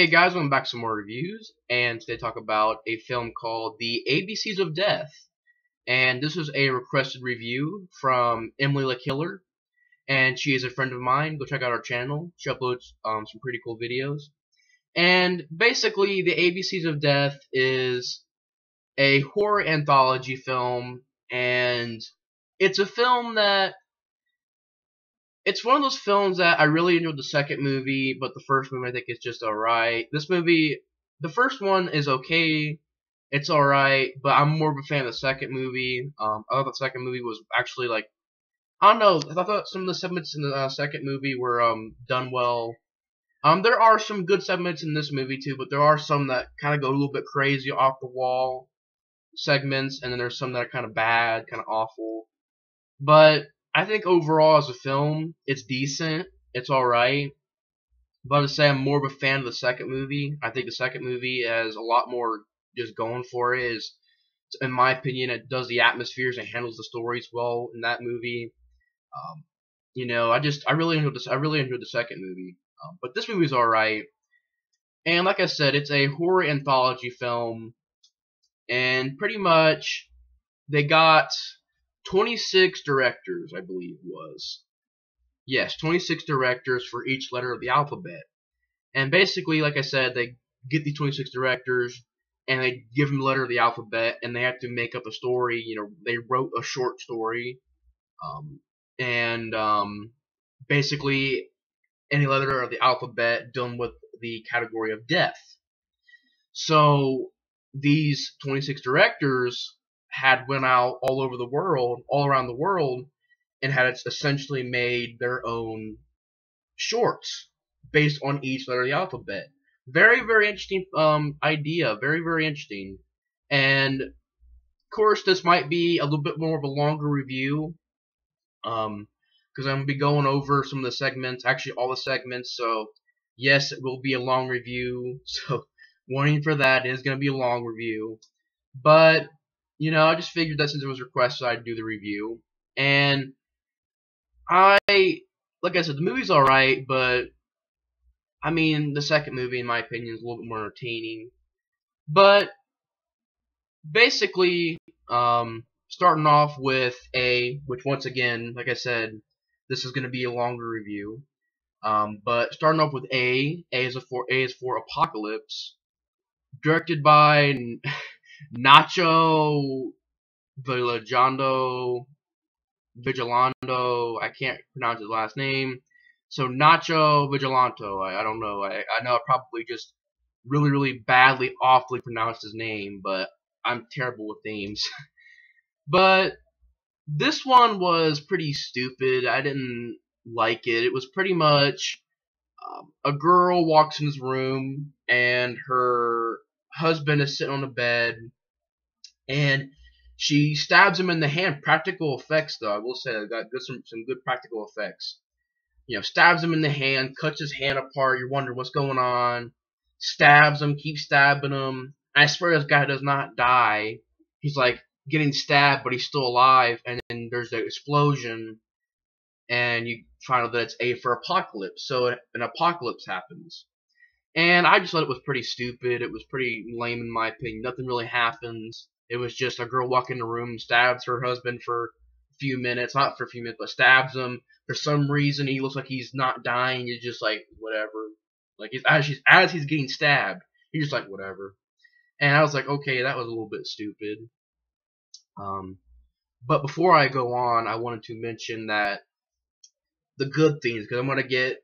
Hey guys, welcome back to some more reviews, and today talk about a film called The ABCs of Death. And this was a requested review from Emily the Killer, and she is a friend of mine. Go check out our channel. She uploads some pretty cool videos. And basically, The ABCs of Death is a horror anthology film, and it's a film that it's one of those films that I really enjoyed the second movie, but the first movie I think is just alright. This movie, the first one is okay, it's alright, but I'm more of a fan of the second movie. I thought the second movie was actually like, I don't know, I thought some of the segments in the second movie were done well. There are some good segments in this movie too, but there are some that kind of go a little bit crazy off the wall segments, and then there's some that are kind of bad, kind of awful. But I think overall as a film, it's decent. It's alright. But to say I'm more of a fan of the second movie. I think the second movie has a lot more just going for it. In my opinion, it does the atmospheres and handles the stories well in that movie. I really enjoyed this. I really enjoyed the second movie. But this movie's alright. And like I said, it's a horror anthology film. And pretty much they got 26 directors, I believe it was. Yes, 26 directors for each letter of the alphabet. And basically, like I said, they get these 26 directors, and they give them the letter of the alphabet, and they have to make up a story. They wrote a short story, and basically, any letter of the alphabet dealing with the category of death. So, these 26 directors had went out all around the world, and had essentially made their own shorts based on each letter of the alphabet. Very, very interesting idea. Very, very interesting. And of course, this might be a little bit more of a longer review, because I'm gonna be going over some of the segments, actually all the segments. So yes, it will be a long review. So warning for that, it is gonna be a long review. But I just figured that since it was requested, I'd do the review. And like I said, the movie's alright, but I mean, the second movie, in my opinion, is a little bit more entertaining. But basically, starting off with A, which once again, like I said, this is going to be a longer review. But starting off with A is for Apocalypse, directed by Nacho Vigilando, I can't pronounce his last name. So Nacho Vigilanto, I don't know. I know I probably just really, really badly, awfully pronounced his name, but I'm terrible with names. But this one was pretty stupid. I didn't like it. It was pretty much a girl walks in his room, and her husband is sitting on the bed, and she stabs him in the hand. Practical effects, though, I will say, I got some good practical effects. Stabs him in the hand, cuts his hand apart. You're wondering what's going on. Stabs him, keeps stabbing him. I swear this guy does not die. He's like getting stabbed, but he's still alive. And then there's an explosion, and you find out that it's A for Apocalypse. So an apocalypse happens. And I just thought it was pretty stupid. It was pretty lame in my opinion. Nothing really happens. It was just a girl walking in the room, stabs her husband for a few minutes. Not for a few minutes, but stabs him. For some reason, he looks like he's not dying. He's just like, whatever. Like, as he's getting stabbed, he's just like, whatever. And I was like, okay, that was a little bit stupid. But before I go on, I wanted to mention that the good things, because I'm going to get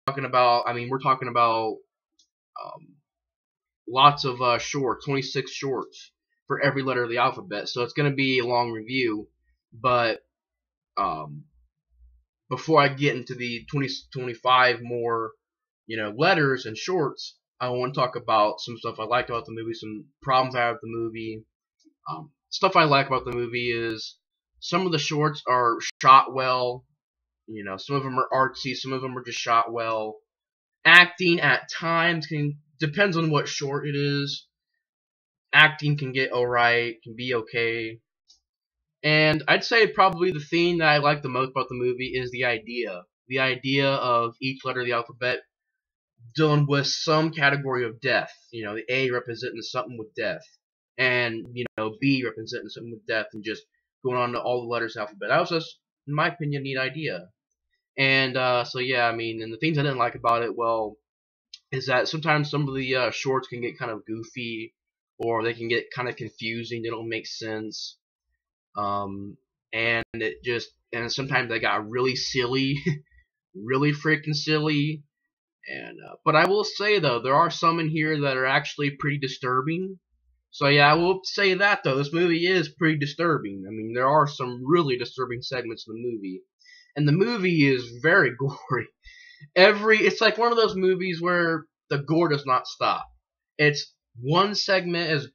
talking about, we're talking about lots of shorts, 26 shorts for every letter of the alphabet. So it's going to be a long review. But before I get into the 25 more, letters and shorts, I want to talk about some stuff I liked about the movie, some problems I have with the movie. Stuff I like about the movie is some of the shorts are shot well. Some of them are artsy, some of them are just shot well. Acting at times depends on what short it is. Acting can get alright, can be okay. And I'd say probably the thing that I like the most about the movie is the idea. The idea of each letter of the alphabet dealing with some category of death. You know, the A representing something with death, and you know, B representing something with death, and just going on to all the letters of the alphabet. That was just, in my opinion, a neat idea. And so yeah, I mean, and the things I didn't like about it, well, is that sometimes some of the shorts can get kind of goofy, or they can get kind of confusing. They don't make sense. Um, and sometimes they got really silly, really freaking silly. And but I will say though, there are some in here that are actually pretty disturbing. So yeah, I will say that though, this movie is pretty disturbing. I mean, there are some really disturbing segments in the movie, and the movie is very gory. It's like one of those movies where the gore does not stop. It's one segment is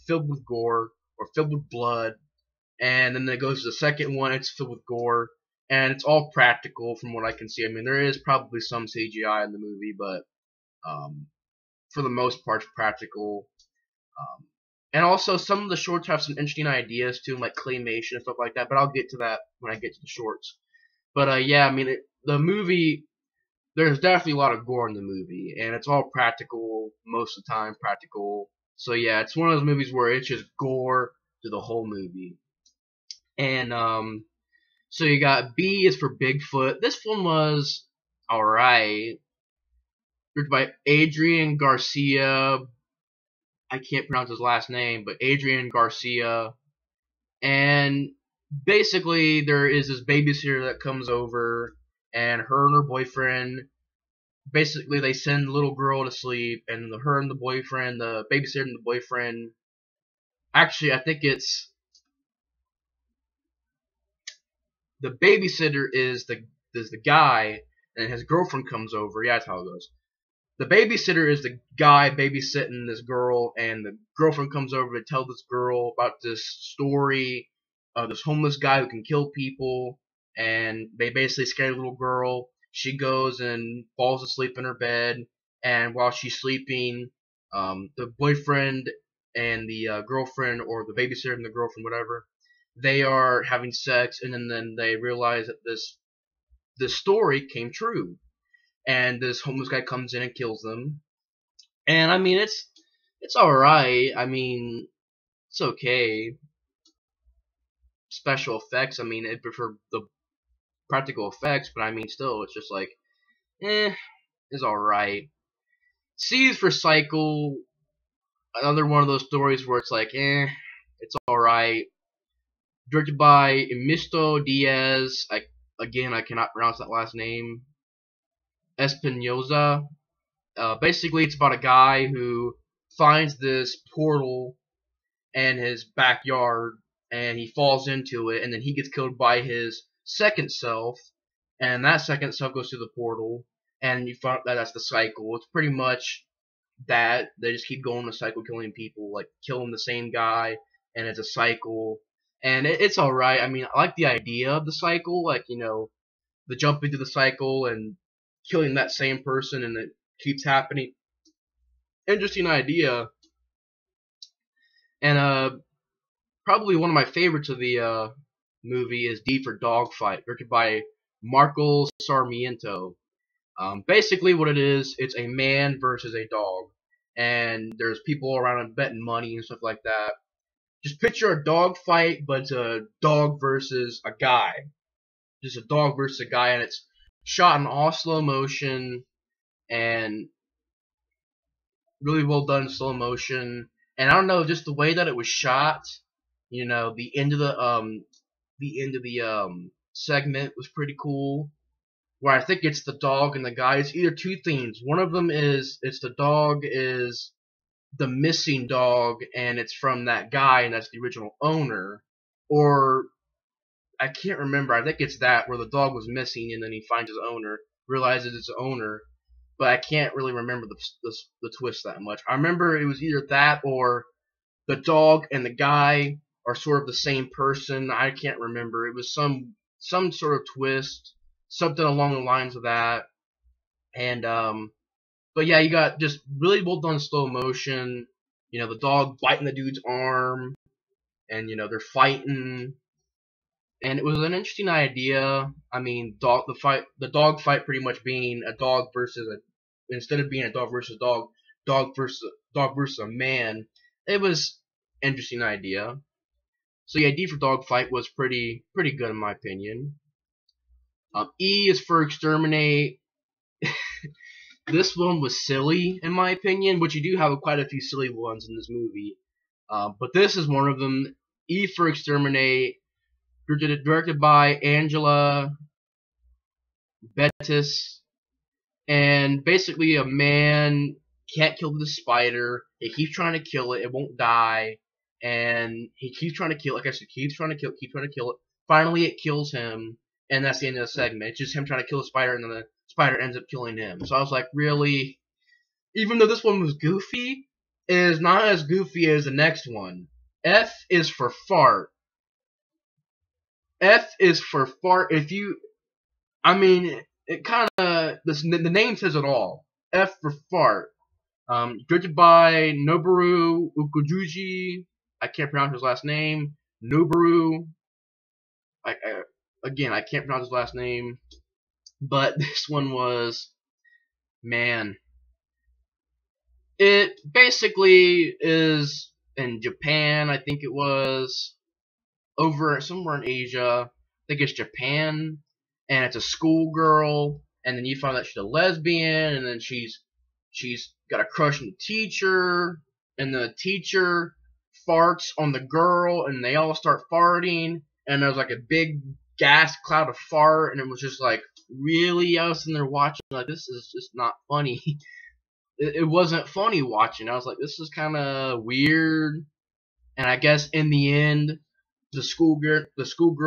filled with gore or filled with blood, and then it goes to the second one, it's filled with gore, and it's all practical from what I can see. I mean, there is probably some CGI in the movie, but um, for the most part, it's practical. Um, and also, some of the shorts have some interesting ideas too, like claymation and stuff like that. But I'll get to that when I get to the shorts. But yeah, I mean, the movie, there's definitely a lot of gore in the movie, and it's all practical most of the time, practical. So yeah, it's one of those movies where it's just gore to the whole movie. And so you got B is for Bigfoot. This one was alright. Written by Adrian Garcia. I can't pronounce his last name, but Adrian Garcia. And basically, there is this babysitter that comes over, and her and her boyfriend, basically, they send the little girl to sleep, and her and the boyfriend, the babysitter and the boyfriend, actually, I think it's, the babysitter is the guy, and his girlfriend comes over. Yeah, that's how it goes. The babysitter is the guy babysitting this girl, and the girlfriend comes over to tell this girl about this story of this homeless guy who can kill people, and they basically scare the little girl. She goes and falls asleep in her bed, and while she's sleeping, the boyfriend and the girlfriend, or the babysitter and the girlfriend, whatever, they are having sex, and then they realize that this story came true, and this homeless guy comes in and kills them. And I mean, it's all right. I mean, it's okay. Special effects. I mean, I prefer the practical effects, but I mean, still, it's just like, it's all right. C is for Cycle. Another one of those stories where it's like, it's all right. Directed by Emisto Diaz. I cannot pronounce that last name. Espinoza. Basically, it's about a guy who finds this portal in his backyard, and he falls into it, and then he gets killed by his second self, and that second self goes through the portal, and you find out that that's the cycle. It's pretty much that. They just keep going the cycle, killing people, like killing the same guy, and it's a cycle. And it's alright. I mean, I like the idea of the cycle, like, you know, the jumping through the cycle and killing that same person, and it keeps happening. Interesting idea. And probably one of my favorites of the movie is D for Dogfight, directed by Marco Sarmiento. Basically, what it is, it's a man versus a dog, and there's people around betting money and stuff like that. Just picture a dog fight, but it's a dog versus a guy. Just a dog versus a guy, and it's shot in all slow motion, and really well done slow motion. And I don't know, just the way that it was shot, you know, the end of the segment was pretty cool. Where I think it's the dog and the guy. It's either two themes. One of them is the dog is the missing dog, and it's from that guy, and that's the original owner. Or I can't remember. I think it's that where the dog was missing, and then he finds his owner, realizes it's the owner. But I can't really remember the twist that much. I remember it was either that or the dog and the guy are sort of the same person. I can't remember. It was some sort of twist, something along the lines of that. And but yeah, you got just really well done slow motion. You know, the dog biting the dude's arm, and you know they're fighting. And it was an interesting idea. I mean, the dog fight pretty much being a dog versus instead of being a dog versus dog, dog versus a man. It was an interesting idea. So yeah, D for dogfight was pretty good in my opinion. E is for exterminate. This one was silly in my opinion, which you do have quite a few silly ones in this movie. But this is one of them. E for exterminate. Directed by Angela Bettis, and basically a man can't kill the spider. He keeps trying to kill it. It won't die, and he keeps trying to kill it. Like I said, keeps trying to kill it. Finally, it kills him, and that's the end of the segment. It's just him trying to kill the spider, and then the spider ends up killing him. So I was like, really? Even though this one was goofy, it is not as goofy as the next one. F is for fart. F is for fart. If you, I mean, it kind of, the name says it all. F for fart. Directed by Noboru Ukujuji. I can't pronounce his last name. Noboru. Again, I can't pronounce his last name. But this one was, man. It basically is in Japan, I think it was. Over somewhere in Asia. I think it's Japan. And it's a schoolgirl. And then you find out she's a lesbian. And then she's got a crush on the teacher. And the teacher farts on the girl. And they all start farting. And there's like a big gas cloud of fart. And it was just like, really? I was sitting there watching. Like, this is just not funny. It wasn't funny watching. I was like, this is kind of weird. And I guess in the end, the schoolgirl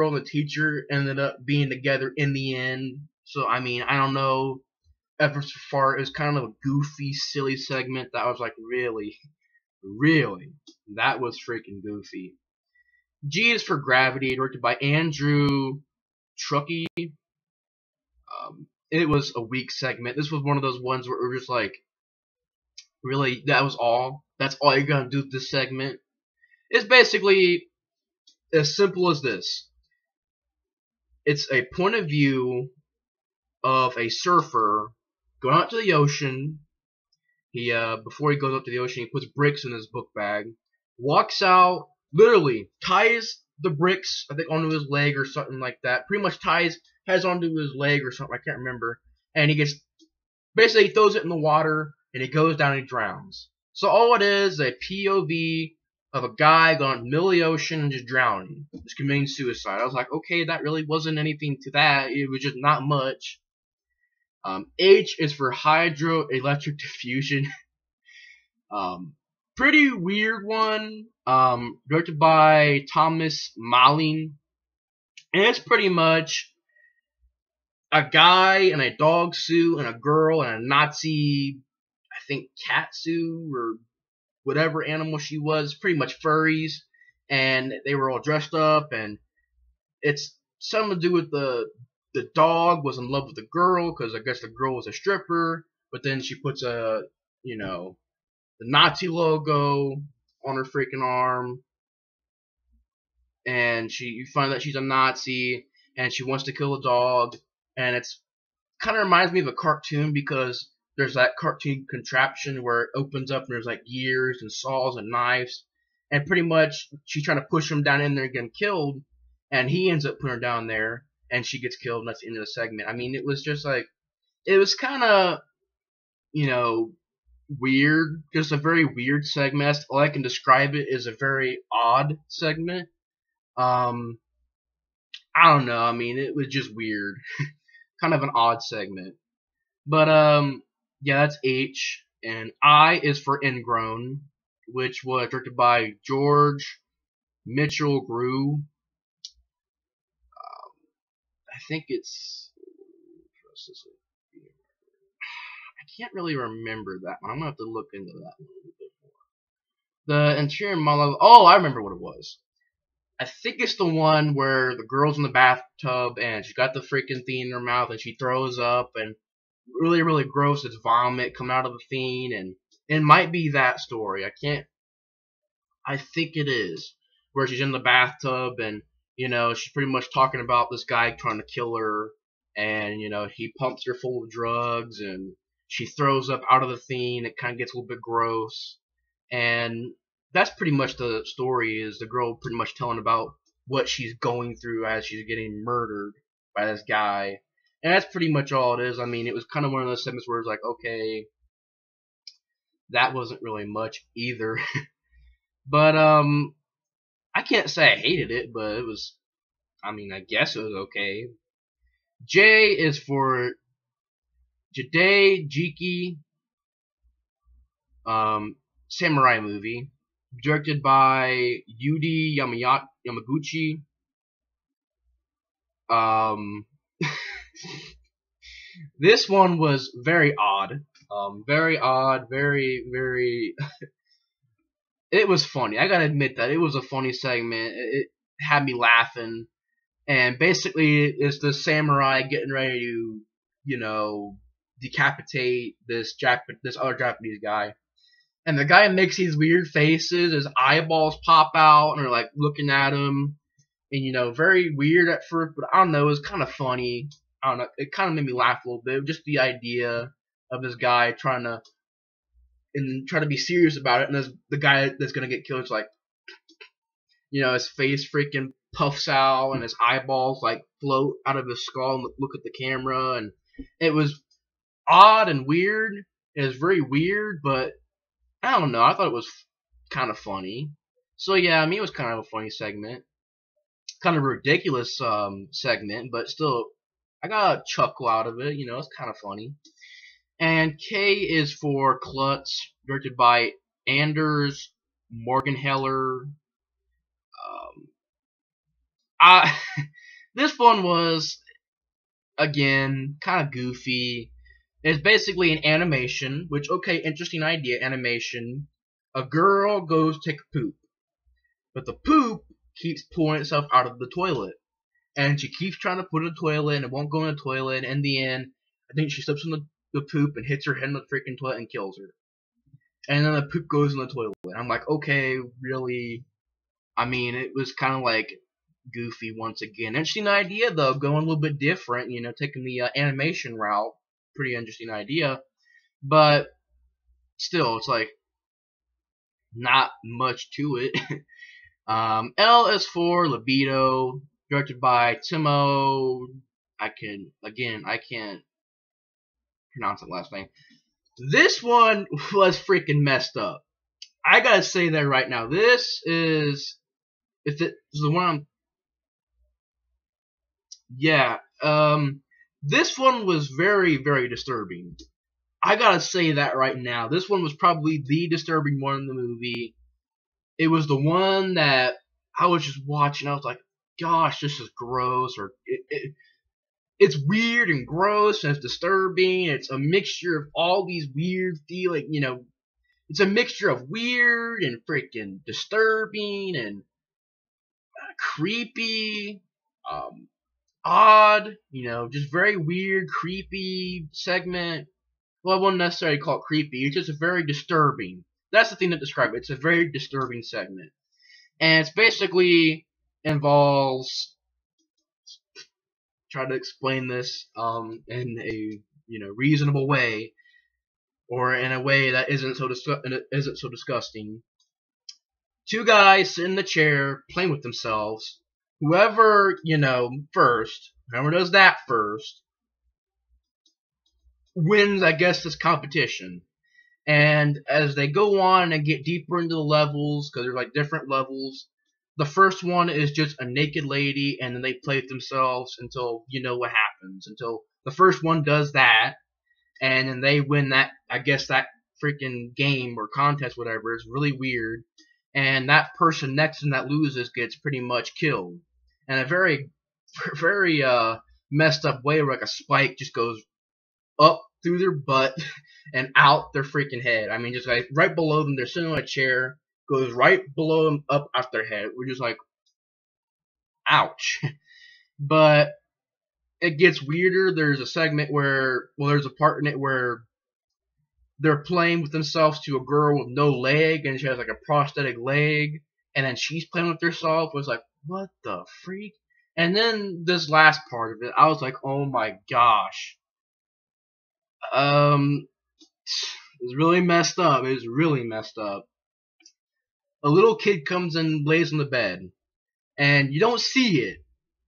and the teacher ended up being together in the end. So I mean, I don't know. Efforts for fart is kind of a goofy, silly segment that I was like, really, that was freaking goofy. G is for Gravity, directed by Andrew Truckee. It was a weak segment. This was one of those ones where it was just like, really, that was all. That's all you're gonna do with this segment. It's basically as simple as this. It's a point of view of a surfer going out to the ocean. He before he goes up to the ocean, he puts bricks in his book bag, walks out, literally ties the bricks, I think, onto his leg or something like that. Pretty much has onto his leg or something, I can't remember. And he basically throws it in the water, and he goes down and he drowns. So all it is a POV of a guy going in the middle of the ocean and just drowning, just committing suicide. I was like, okay, that really wasn't anything to that. It was just not much. H is for hydroelectric diffusion. Pretty weird one. Directed by Thomas Malling. And it's pretty much a guy in a dog suit and a girl in a Nazi, I think, cat suit or whatever animal she was, pretty much furries, and they were all dressed up, and it's something to do with the dog was in love with the girl, because I guess the girl was a stripper, but then she puts the Nazi logo on her freaking arm, and you find that she's a Nazi, and she wants to kill a dog, and it's kind of reminds me of a cartoon, because there's that cartoon contraption where it opens up and there's like gears and saws and knives. And pretty much she's trying to push him down in there and get him killed. And he ends up putting her down there and she gets killed, and that's the end of the segment. I mean, it was just like, it was kind of, weird. Just a very weird segment. All I can describe it is a very odd segment. I don't know. I mean, it was just weird. Kind of an odd segment. But, yeah, that's H. And I is for Ingrown, which was directed by George Mitchell Grew. I think it's... I can't really remember that one. I'm going to have to look into that one a little bit more. The interior monologue... Oh, I remember what it was. I think it's the one where the girl's in the bathtub and she's got the freaking thing in her mouth and she throws up and really, really gross. It's vomit coming out of the thing, and it might be that story. I think it is, where she's in the bathtub and, she's pretty much talking about this guy trying to kill her, and, he pumps her full of drugs, and she throws up out of the thing. It kind of gets a little bit gross, and that's pretty much the story. Is the girl pretty much telling about what she's going through as she's getting murdered by this guy, and that's pretty much all it is. I mean, it was kind of one of those segments where it's like, okay, that wasn't really much either, but I can't say I hated it, but it was. I mean, I guess it was okay. J is for Jide Jiki, samurai movie, directed by Yuji Yamaguchi. This one was very odd. Very odd, very. It was funny. I gotta admit that it was a funny segment. It had me laughing, and basically, it's the samurai getting ready to, decapitate this other Japanese guy. And the guy makes these weird faces. His eyeballs pop out, and they're like looking at him, and very weird at first. But I don't know. It was kind of funny. I don't know. It kind of made me laugh a little bit. Just the idea of this guy trying to be serious about it, and the guy that's gonna get killed is like, his face freaking puffs out, and his eyeballs like float out of his skull and look at the camera, and it was odd and weird. It was very weird, but I don't know. I thought it was kind of funny. So yeah, I mean, it was kind of a funny segment, kind of a ridiculous segment, but still, I got a chuckle out of it. It's kind of funny. And K is for Klutz, directed by Anders Morgenheller. This one was, again, kind of goofy. It's basically an animation, which, okay, interesting idea, animation. A girl goes to take a poop, but the poop keeps pulling itself out of the toilet. And she keeps trying to put it in the toilet, and it won't go in the toilet, and in the end, I think she slips on the poop and hits her head in the freaking toilet and kills her. And then the poop goes in the toilet. I'm like, okay, really? I mean, it was kind of like goofy once again. Interesting idea, though, going a little bit different, taking the animation route. Pretty interesting idea. But still, it's like not much to it. L is for Libido, directed by Timo. I can't pronounce the last name. This one was freaking messed up. I gotta say that right now. This is, if it's the one this one was very, very disturbing. I gotta say that right now. This one was probably the disturbing one in the movie. It was the one that I was just watching. I was like, gosh, this is gross, or it's weird and gross and it's disturbing. It's a mixture of all these weird feeling, it's a mixture of weird and freaking disturbing and creepy, odd, just very weird, creepy segment. Well, I wouldn't necessarily call it creepy. It's just a very disturbing. That's the thing that describes it. It's a very disturbing segment, and it's basically involves. Try to explain this in a reasonable way, or in a way that isn't so disgusting. Two guys sit in the chair playing with themselves. Whoever whoever does that first, wins, I guess, this competition. And as they go on and get deeper into the levels, because they're like different levels, the first one is just a naked lady, and then they play with themselves until what happens. Until the first one does that, and then they win that, I guess, that freaking game or contest, whatever. It's really weird. And that person next to them that loses gets pretty much killed. And a very, very messed up way, where like a spike just goes up through their butt and out their freaking head. I mean, just like right below them, they're sitting on a chair, goes right below them, up off their head. We're just like, ouch. But it gets weirder. There's a segment where, there's a part in it where they're playing with themselves to a girl with no leg, and she has like a prosthetic leg, and then she's playing with herself. It was like, what the freak? And then this last part of it, I was like, oh my gosh. It's really messed up. It's really messed up. A little kid comes and lays on the bed, and you don't see it,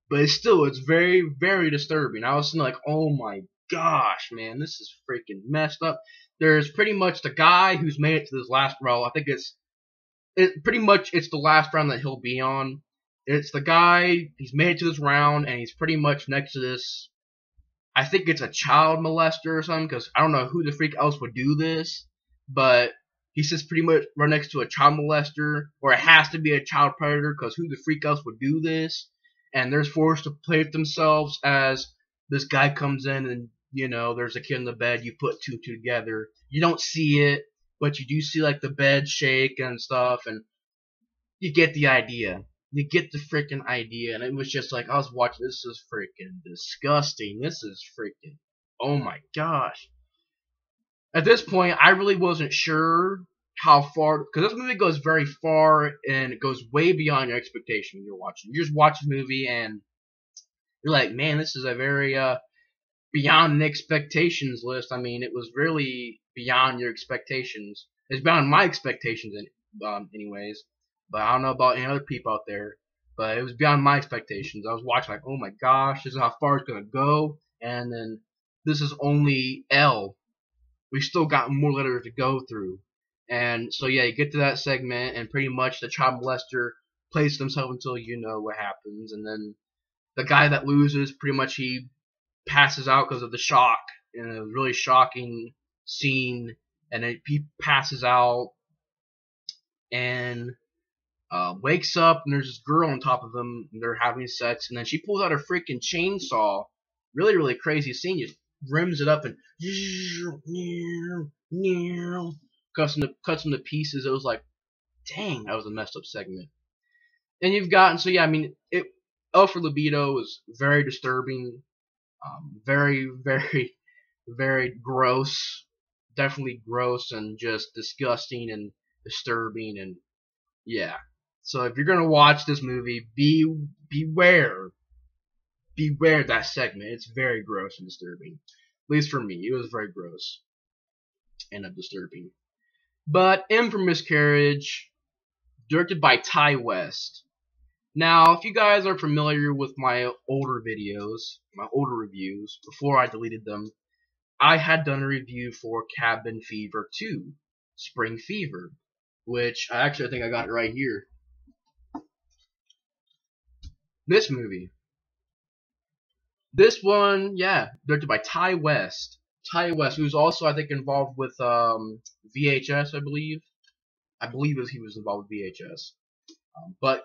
but it's very, very disturbing. I was like, oh my gosh, man, this is freaking messed up. There's pretty much the guy who's made it to this last round. I think it's the last round that he'll be on. It's the guy, he's made it to this round, and he's pretty much next to this, I think it's a child molester or something, because I don't know who the freak else would do this, but he sits pretty much right next to a child molester, or it has to be a child predator, because who the freak else would do this? And they're forced to play with themselves as this guy comes in and, there's a kid in the bed, you put two together. You don't see it, but you do see like the bed shake and stuff, and you get the idea. You get the freaking idea, and it was just like, I was watching, this is freaking disgusting. This is freaking, oh my gosh. At this point, I really wasn't sure how far, because this movie goes very far, and it goes way beyond your expectation when you're watching. You just watch the movie, and you're like, man, this is a very, beyond the expectations list. I mean, it was really beyond your expectations. It's beyond my expectations, anyways. But I don't know about any other people out there. But it was beyond my expectations. I was watching like, oh my gosh, this is how far it's going to go. And then this is only L. We still got more letters to go through. And so yeah, you get to that segment, and pretty much the child molester plays himself until you know what happens. And then the guy that loses, pretty much he passes out because of the shock. And it was a really shocking scene. And then he passes out. And wakes up, and there's this girl on top of him, and they're having sex, and then she pulls out a freaking chainsaw. Really, really crazy scene. Just rims it up and cuts them to pieces. It was like, dang, that was a messed up segment. And you've gotten, so yeah, I mean, L for Libido is very disturbing, very, very, very gross, definitely gross and just disgusting and disturbing, and yeah. So if you're gonna watch this movie, beware that segment. It's very gross and disturbing. At least for me, it was very gross and disturbing. But M for Miscarriage, directed by Ty West. Now, if you guys are familiar with my older videos, my older reviews, before I deleted them, I had done a review for Cabin Fever 2, Spring Fever, which I think I got it right here. This movie. This one, yeah, directed by Ty West. Ty West, who's also, I think, involved with VHS, I believe. He was involved with VHS. But,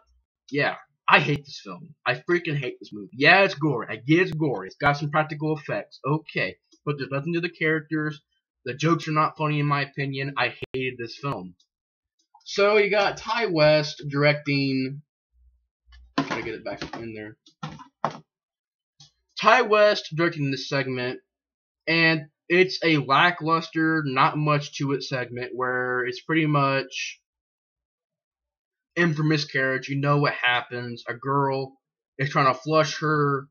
yeah, I hate this film. I freaking hate this movie. Yeah, it's gory. I get it's gory. It's got some practical effects. Okay. But there's nothing to the characters. The jokes are not funny, in my opinion. I hated this film. So, you got Ty West directing... Gotta get it back in there. Ty West directing this segment, and it's a lackluster, not much to it segment where it's pretty much M for Miscarriage. You know what happens. A girl is trying to flush her,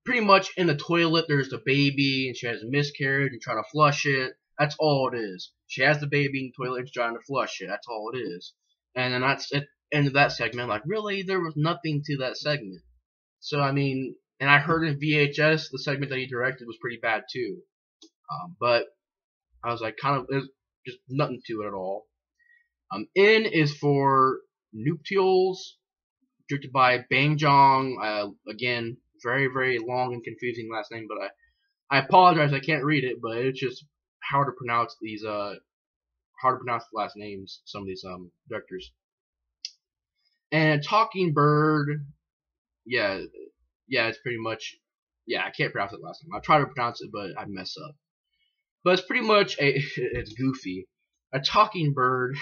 pretty much in the toilet. There's the baby, and she has a miscarriage. And trying to flush it. That's all it is. She has the baby in the toilet, and she's trying to flush it. That's all it is. And then that's it. End of that segment. Like, really, there was nothing to that segment. So I mean, and I heard in VHS the segment that he directed was pretty bad too. But I was like, there's just nothing to it at all. N is for Nuptials, directed by Bang Jong. Again, very, very long and confusing last name, but I apologize, I can't read it, but it's just hard to pronounce these hard to pronounce the last names, some of these directors. And Talking Bird, yeah, it's pretty much, yeah, I can't pronounce it last time. I'll try to pronounce it, but I mess up. But it's pretty much it's goofy. A talking bird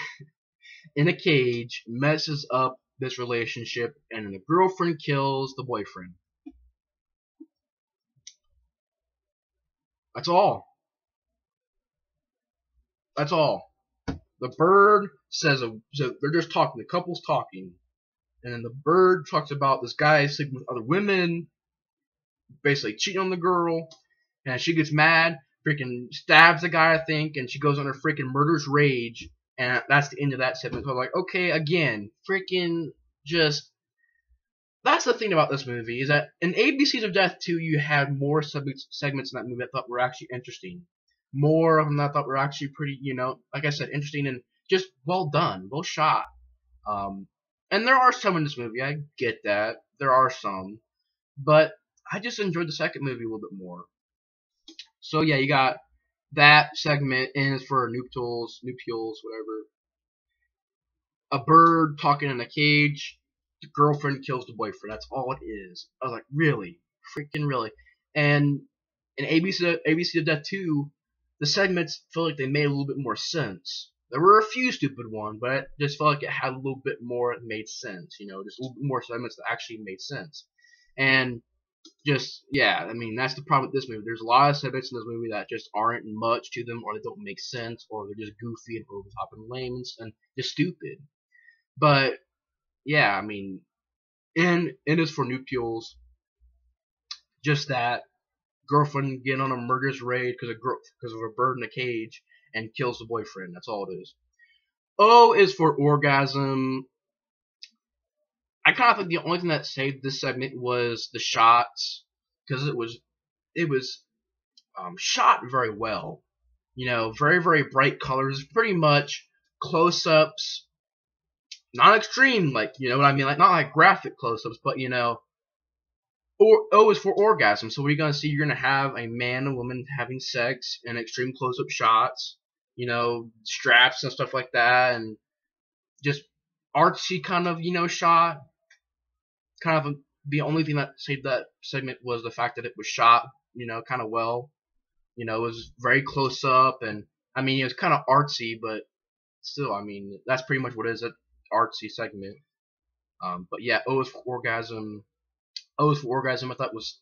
in a cage messes up this relationship, and the girlfriend kills the boyfriend. That's all. That's all. The bird says, so they're just talking, the couple's talking. And then the bird talks about this guy sleeping with other women, basically cheating on the girl, and she gets mad. freaking stabs the guy, I think, and she goes on her freaking murderous rage, and that's the end of that segment. So I'm like, okay, again, freaking just. That's the thing about this movie, is that in ABCs of Death 2, you had more segments in that movie I thought were actually interesting. More of them that I thought were actually pretty, like I said, interesting and just well done, well shot. And there are some in this movie, I get that. There are some. But I just enjoyed the second movie a little bit more. So yeah, you got that segment, and it's for nuptials, whatever. A bird talking in a cage. The girlfriend kills the boyfriend. That's all it is. I was like, really? Freaking really? And in ABC of Death 2, the segments feel like they made a little bit more sense. There were a few stupid ones, but I just felt like it had a little bit more that made sense. Just a little bit more segments that actually made sense. And just, yeah, I mean, that's the problem with this movie. There's a lot of segments in this movie that just aren't much to them, or they don't make sense, or they're just goofy and over the top and lame and just stupid. But yeah, I mean, and it's for nuptials. Just that girlfriend getting on a murderous raid because of a bird in a cage and kills the boyfriend. That's all it is. O is for orgasm. I kind of think the only thing that saved this segment was the shots, because it was shot very well. Very, very bright colors, pretty much close-ups. Not extreme, like, you know what I mean? Like, not like graphic close-ups, but, O is for orgasm. So what are you going to see? You're going to have a man and woman having sex and extreme close-up shots, straps and stuff like that, and just artsy kind of, shot. Kind of the only thing that saved that segment was the fact that it was shot, kind of well. It was very close-up, and, I mean, it was kind of artsy, but still, I mean, that's pretty much what it is. Artsy segment. But yeah, O is for orgasm. O is for orgasm, I thought was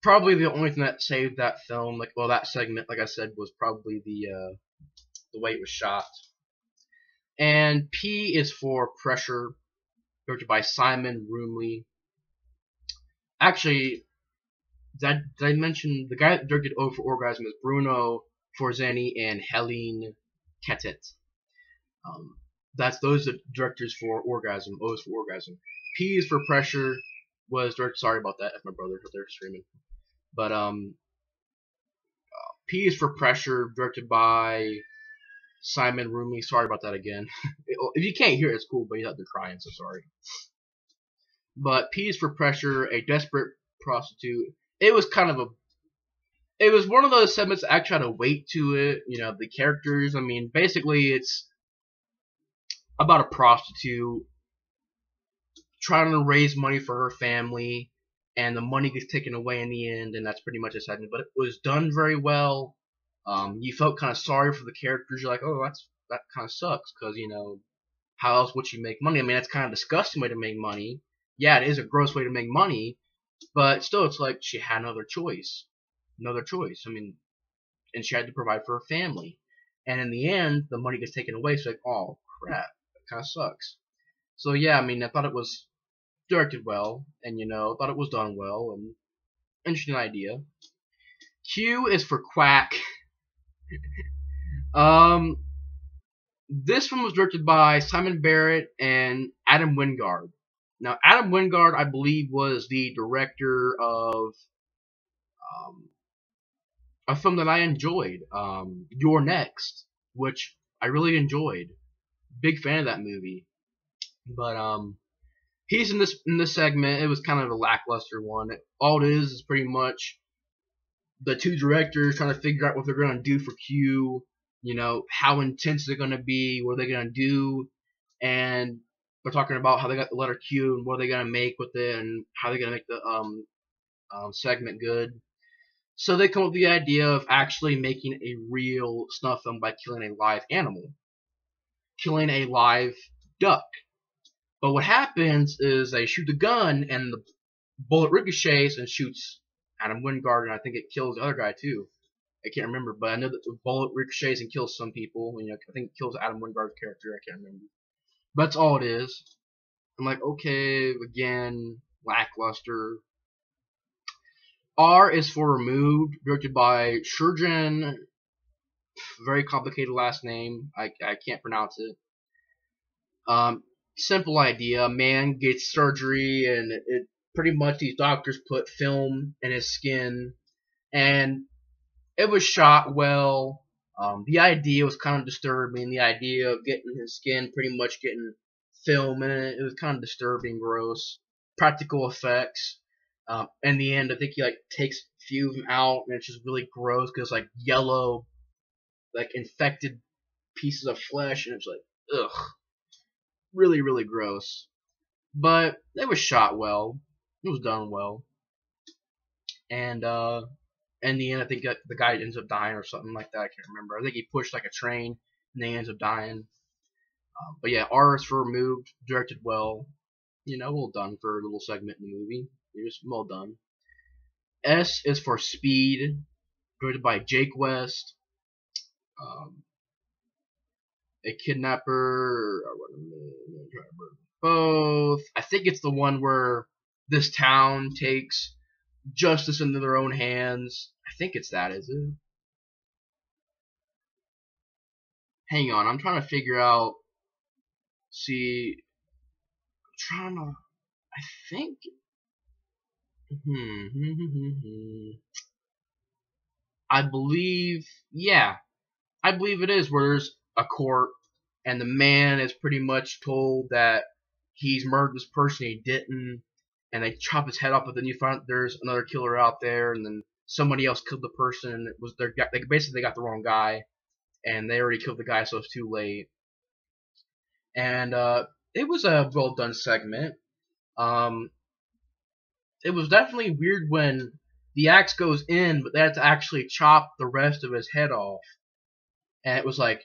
probably the only thing that saved that film. That segment, like I said, was probably the way it was shot. And P is for Pressure, directed by Simon Roomley. Actually, did I mention the guy that directed O for Orgasm is Bruno Forzani and Helene Ketet. Those are directors for Orgasm. O is for Orgasm. P is for Pressure was directed. Sorry about that. If my brother out there screaming. But P is for Pressure, directed by Simon Roomley. Sorry about that again. If you can't hear it, it's cool, but he's out there crying, so sorry. But P is for Pressure, a desperate prostitute. It was one of those segments that actually had a weight to it. The characters. I mean, basically, it's about a prostitute trying to raise money for her family, and the money gets taken away in the end, and that's pretty much a segment. But it was done very well. You felt kind of sorry for the characters. You're like, oh, that kind of sucks, because how else would she make money? I mean, that's kind of a disgusting way to make money. Yeah, it is a gross way to make money, but still, it's like she had another choice. I mean, and she had to provide for her family, and in the end, the money gets taken away. So like, oh crap, that kind of sucks. So yeah, I mean, I thought it was directed well, and thought it was done well, and interesting idea. Q is for Quack. This one was directed by Simon Barrett and Adam Wingard. Now, Adam Wingard, I believe, was the director of a film that I enjoyed, You're Next, which I really enjoyed. Big fan of that movie. But he's in this segment. It was kind of a lackluster one. All it is pretty much the two directors trying to figure out what they're going to do for Q. How intense they're going to be, what are they going to do, and they're talking about how they got the letter Q and what are they going to make with it, and how they're going to make the segment good. So they come up with the idea of actually making a real snuff film by killing a live animal, killing a live duck. But what happens is they shoot the gun, and the bullet ricochets and shoots Adam Wingard, and I think it kills the other guy too. I can't remember, but I know that the bullet ricochets and kills some people. I think it kills Adam Wingard's character. I can't remember. But that's all it is. I'm like, okay, again, lackluster. R is for Removed, directed by Shurjan. Very complicated last name. I can't pronounce it. Um, Simple idea. A man gets surgery, and it pretty much these doctors put film in his skin, and it was shot well. The idea was kind of disturbing. The idea of getting his skin pretty much getting film in it, it was kind of disturbing, gross. Practical effects. In the end, I think he like takes a few of them out, and it's just really gross because like yellow, like infected pieces of flesh, and it's like ugh, really really gross. But it was shot well. It was done well, and in the end, I think the guy ends up dying or something like that. I can't remember. I think he pushed like a train, and then he ends up dying. But yeah, R is for Removed, directed well. You know, well done for a little segment in the movie. It was well done. S is for Speed, directed by Jake West. Um, a kidnapper, both. I think it's the one where this town takes justice into their own hands. I think it's that, is it? Hang on, I'm trying to figure out. See, I'm trying to. I think. I believe. Yeah, I believe it is where there's a court, and the man is pretty much told that he's murdered this person he didn't, and they chop his head off. But then you find there's another killer out there, and then somebody else killed the person, and it was their guy. They basically got the wrong guy, and they already killed the guy, so it's too late. And it was a well done segment. Um, it was definitely weird when the axe goes in, but they had to actually chop the rest of his head off, and it was like,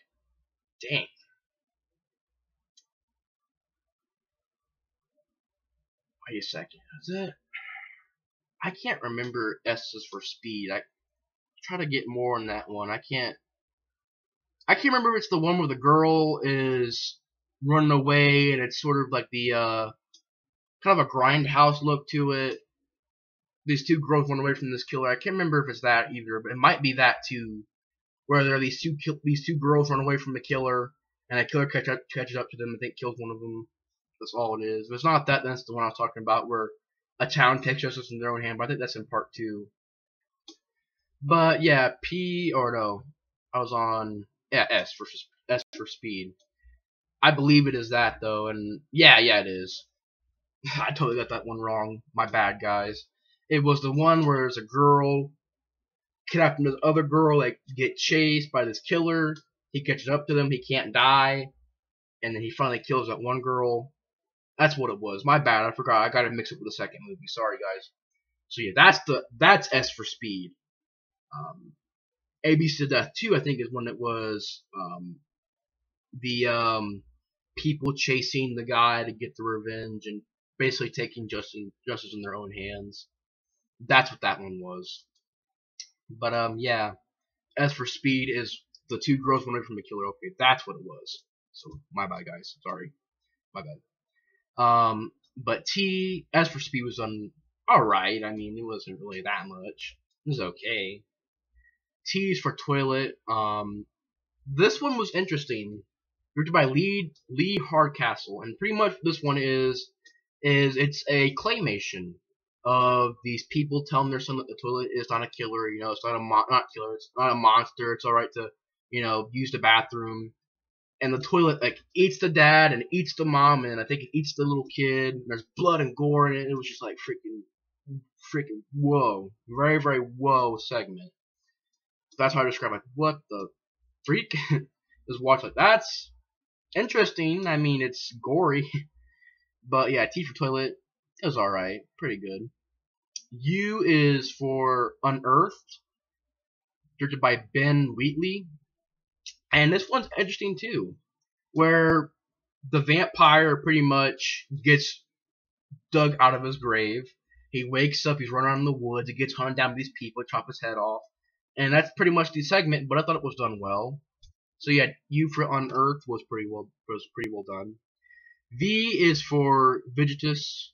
dang. Wait a second, is it? I can't remember S is for Speed. I try to get more on that one. I can't. I can't remember if it's the one where the girl is running away, and it's sort of like the kind of a grindhouse look to it. These two girls run away from this killer. I can't remember if it's that either, but it might be that too, where there are these two girls run away from the killer, and the killer catches up to them. I think kills one of them. That's all it is. If it's not that, then it's the one I was talking about, where a town takes justice in their own hand. But I think that's in part 2. But yeah, P or no, I was on S for Speed. I believe it is that though, and yeah, it is. I totally got that one wrong. My bad, guys. It was the one where there's a girl kidnapping this other girl, like get chased by this killer. He catches up to them. He can't die, and then he finally kills that one girl. That's what it was. My bad. I forgot. I got to mix it with the second movie. Sorry, guys. So yeah, that's S for Speed. ABC to Death 2, I think, is when it was the people chasing the guy to get the revenge and basically taking justice in their own hands. That's what that one was. But yeah, as for Speed is the two girls running from the killer. Okay, that's what it was. So my bad, guys. Sorry, my bad. But T, as for Speed, was done all right. I mean, it wasn't really that much. It was okay. T is for Toilet. This one was interesting. Directed by Lee Hardcastle, and pretty much this one is it's a claymation of these people telling their son that the toilet is not a killer. You know, it's not not killer. It's not a monster. It's all right to use the bathroom. And the toilet like eats the dad and eats the mom, and I think it eats the little kid. And there's blood and gore in it. It was just like freaking whoa, very very whoa segment. So that's how I describe it. What the freak? Just watch like that's interesting. I mean, it's gory, but yeah, T for Toilet is all right, pretty good. U is for Unearthed, directed by Ben Wheatley, and this one's interesting too, where the vampire pretty much gets dug out of his grave. He wakes up, he's running around in the woods, he gets hunted down by these people, chop his head off, and that's pretty much the segment. But I thought it was done well. So yeah, U for Unearthed was pretty well done. V is for Vegetus,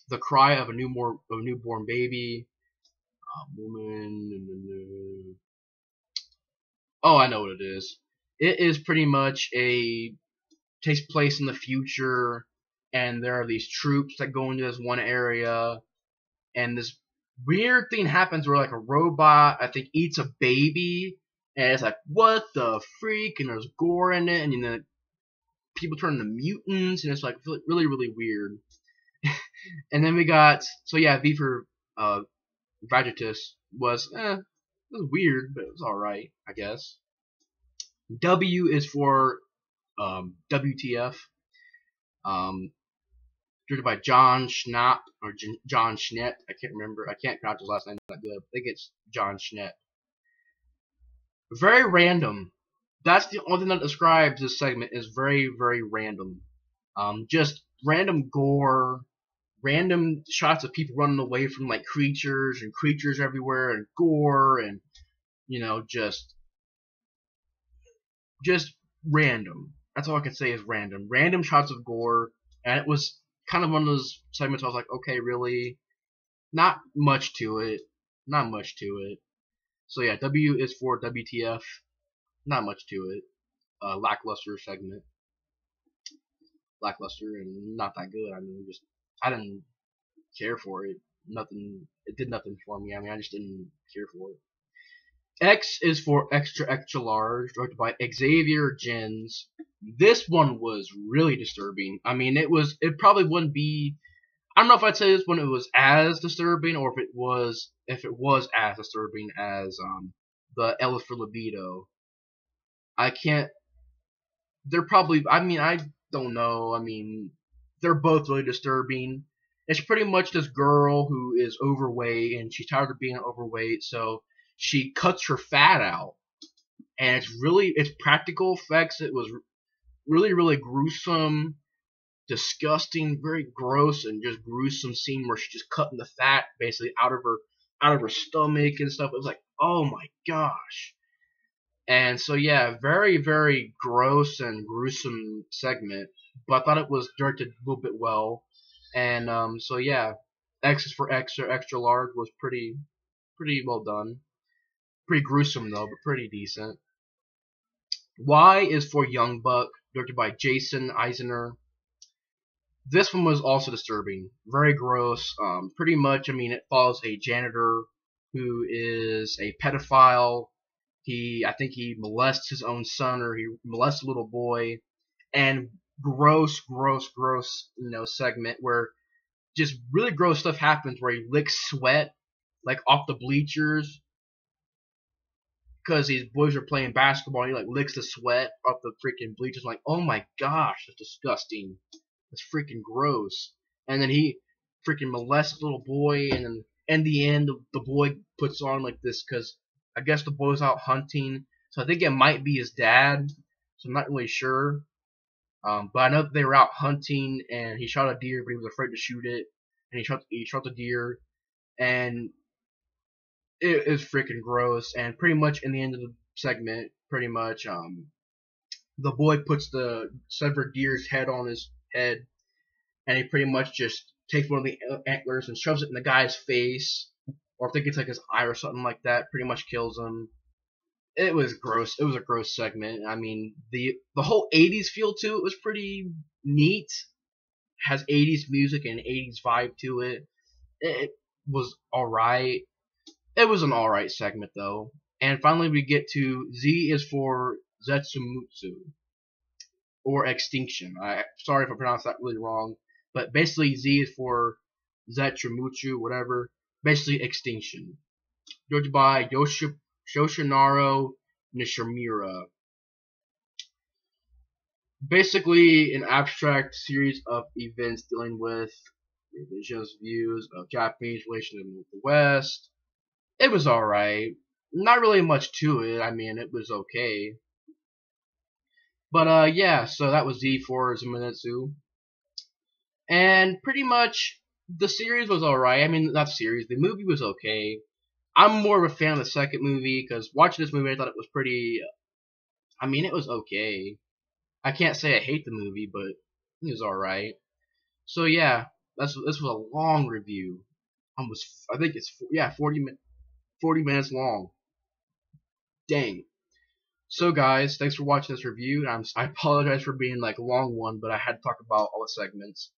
the cry of a newborn baby. Woman. Oh, I know what it is. It is pretty much takes place in the future, and there are these troops that go into this one area, and this weird thing happens where like a robot, I think, eats a baby, and it's like, what the freak? And there's gore in it, and people turn into mutants, and it's like really, really weird. And then we got, so yeah, V for Vagitus was, it was weird, but it was alright, I guess. W is for WTF, directed by John Schnapp, or John Schnedt, I can't remember, I can't pronounce his last name that good, I think it's John Schnedt. Very random. That's the only thing that describes this segment, is very, very random. Just random gore, random shots of people running away from like creatures, and creatures everywhere, and gore, and just random. That's all I can say is random. Random shots of gore, and it was kind of one of those segments I was like, okay, really? Not much to it. Not much to it. So yeah, W is for WTF. Not much to it. Lackluster segment. Lackluster and not that good. I mean, I didn't care for it. It did nothing for me. I mean, I just didn't care for it. X is for Extra Extra Large, directed by Xavier Gens. This one was really disturbing. I mean, it probably wouldn't be. I don't know if I'd say this one it was as disturbing, or if it was as disturbing as the L is for Libido. I can't. They're probably. I mean, I don't know. I mean, they're both really disturbing. It's pretty much this girl who is overweight, and she's tired of being overweight, so she cuts her fat out, and it's practical effects. It was really, really gruesome, disgusting, very gross, and just gruesome scene where she's just cutting the fat basically out of her stomach and stuff. It was like, oh my gosh. And so yeah, very, very gross and gruesome segment, but I thought it was directed a little bit well. And so yeah, X is for Extra Extra Large was pretty well done. Pretty gruesome though, but pretty decent. Y is for Young Buck, directed by Jason Eisner. This one was also disturbing, very gross. Pretty much, I mean, it follows a janitor who is a pedophile. I think he molests his own son, or he molests a little boy, and gross, segment where just really gross stuff happens where he licks sweat like off the bleachers because these boys are playing basketball, and he like licks the sweat off the freaking bleachers. I'm like, oh my gosh, that's disgusting. That's freaking gross. And then he freaking molests a little boy, and then in the end, the boy puts on like this because I guess the boy's out hunting. So I think it might be his dad. So I'm not really sure. But I know that they were out hunting, and he shot a deer, but he was afraid to shoot it. And he shot the deer, and it is freaking gross. And pretty much in the end of the segment, pretty much the boy puts the severed deer's head on his head, and he pretty much just takes one of the antlers and shoves it in the guy's face, or I think it's like his eye or something like that. Pretty much kills him. It was gross. It was a gross segment. I mean, the whole 80s feel to it was pretty neat. Has 80s music and 80s vibe to it. It was alright. It was an alright segment though. And finally we get to Z is for Zetsumutsu, or Extinction. Sorry if I pronounced that really wrong, but basically Z is for Zetsumutsu, whatever. Basically Extinction. Directed by Yoshinaro Nishimura. Basically, an abstract series of events dealing with revisionist views of Japanese relations with the West. It was alright. Not really much to it. I mean, it was okay. But yeah, so that was Z for Zumanetsu. And pretty much the series was alright. I mean, not the series, the movie was okay. I'm more of a fan of the second movie, because watching this movie I thought it was pretty, I mean, it was okay. I can't say I hate the movie, but it was alright. So yeah, this was a long review. I think it's 40 minutes. 40 minutes long. Dang. So guys, thanks for watching this review. I apologize for being like a long one, but I had to talk about all the segments.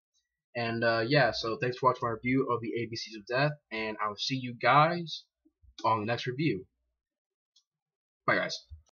And yeah, so thanks for watching my review of the ABCs of Death, and I will see you guys on the next review. Bye guys.